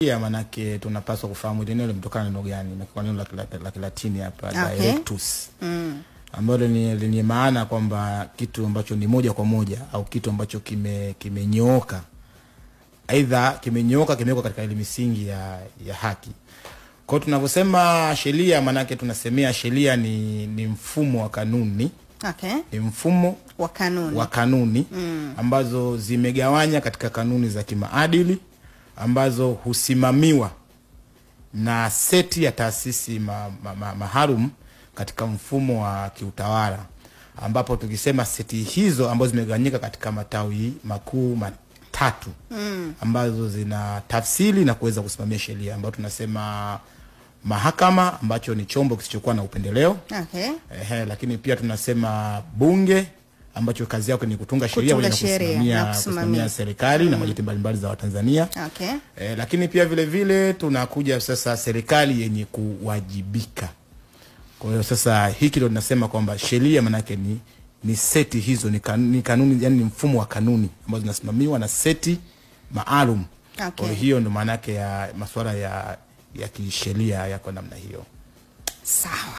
Ya manake tunapaswa kufahamu ile neno limetokana na neno gani, na kwa neno la Kilatini hapa directus. Ambalo ni maana kwamba kitu ambacho ni moja kwa moja au kitu ambacho kimenyooka. Aidha kimenyooka kimewekwa katika ile misingi ya haki. Kwa tunavyosema sheria manake tunasemea sheria ni mfumo wa kanuni. Ni mfumo wa kanuni ambazo zimegawanya katika kanuni za kimaadili ambazo husimamiwa na seti ya taasisi maalum katika mfumo wa kiutawala, ambapo tukisema seti hizo ambazo zimegawanyika katika matawi makuu matatu ambazo zina tafsiri na kuweza kusimamia sheria, ambapo tunasema mahakama ambacho ni chombo kisichokuwa na upendeleo. Lakini pia tunasema bunge ambacho kazi yake ni kutunga sheria na kusimamia serikali na bajeti mbalimbali za Watanzania. Lakini pia vile vile tunakuja sasa serikali yenye kuwajibika. Kwa hiyo sasa hiki ndio tunasema kwamba sheria manake ni seti hizo, ni kanuni, yani ni mfumo wa kanuni ambazo zinasimamiwa na seti maalum. Kwa hiyo ndio maana yake ya masuala ya kisheria yako namna hiyo. Sawa.